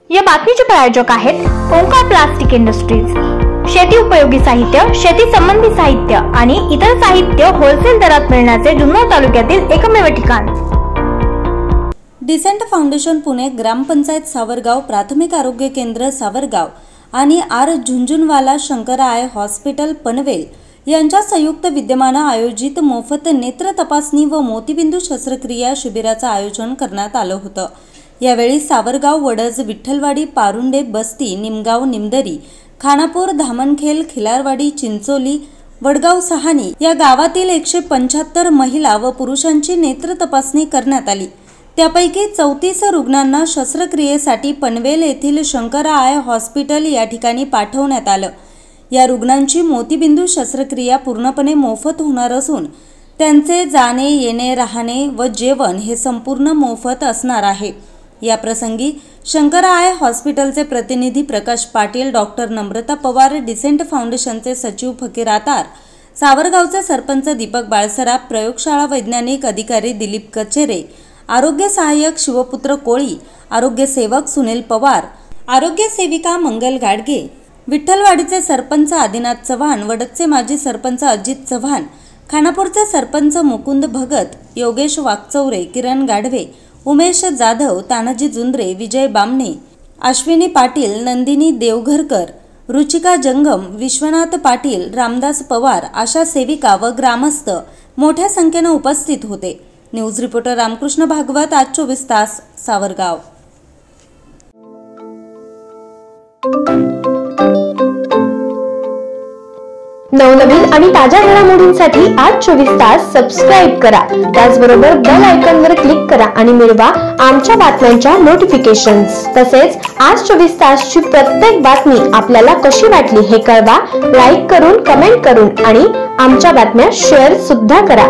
या बातमीचे प्रायोजक आहेत ओंकार प्लास्टिक इंडस्ट्रीज। शेती उपयोगी साहित्य, शेती संबंधी साहित्य आणि इतर साहित्य होलसेल दरात मिळण्याचे जुन्नर तालुक्यातील एकमेव ठिकाण। डिसेंट फाउंडेशन पुणे, ग्रामपंचायत सावरगाव, प्राथमिक आरोग्य केंद्र सावरगाव आणि R Jhunjhunwala Shankar eye hospital Panvel यांच्या संयुक्त विद्यमाने आयोजित मोफत नेत्र तपासणी व मोतीबिंदू शस्त्रक्रिया शिबिराचे आयोजन करण्यात आले होते। यावेळी सावरगाव, वडज, विठ्ठलवाडी, पारुंडे, बस्ती, निमगाव, निमदरी, खानापूर, धामणखेल, खिलारवाडी, चिंचोली, वडगाव, सहानी या गावातील 175 महिला व पुरुषांची नेत्र तपासणी करण्यात आली। त्यापैकी 34 रुग्णांना शस्त्रक्रियेसाठी पनवेल येथील शंकर आय हॉस्पिटल या ठिकाणी पाठवण्यात आले। या रुग्णांची मोतीबिंदू शस्त्रक्रिया पूर्णपणे मोफत होणार असून त्यांचे जाणे येणे, राहणे व जेवण हे संपूर्ण मोफत असणार आहे। या प्रसंगी शंकर आय हॉस्पिटलचे प्रतिनिधी प्रकाश पाटील, डॉक्टर नम्रता पवार, डिसेंट फाउंडेशनचे सचिव फकीर आतार, सावरगावचे सरपंच दीपक बाळसराफ, प्रयोगशाळा वैज्ञानिक अधिकारी दिलीप कचेरे, आरोग्य सहाय्यक शिवपुत्र कोळी, आरोग्य सेवक सुनील पवार, आरोग्य सेविका मंगल गाडगे, विठ्ठलवाडीचे सरपंच आदिनाथ चव्हाण, वडदचे माजी सरपंच अजित चव्हाण, खानापूरचे सरपंच मुकुंद भगत, योगेश वाकचौरे, किरण गाढवे, उमेश जाधव, तानाजी जुंद्रे, विजय बामणे, अश्विनी पाटील, नंदिनी देवघरकर, रुचिका जंगम, विश्वनाथ पाटील, रामदास पवार, आशा सेविका व ग्रामस्थ मोठ्या संख्येने उपस्थित होते। न्यूज रिपोर्टर रामकृष्ण भागवत, आज 24 तास, सावरगाव। नवनवीन आणि ताज्या घडामोडींसाठी आज 24 तास सबस्क्राइब करा। त्याचबरोबर बेल आयकॉनवर क्लिक करा आणि मिळवा आमच्या बातम्यांच्या नोटिफिकेशन्स। तसेच आज 24 तासची प्रत्येक बातमी आपल्याला कशी वाटली हे कळवा, लाईक करून, कमेंट करून आणि आमच्या बातम्या शेअर सुद्धा करा।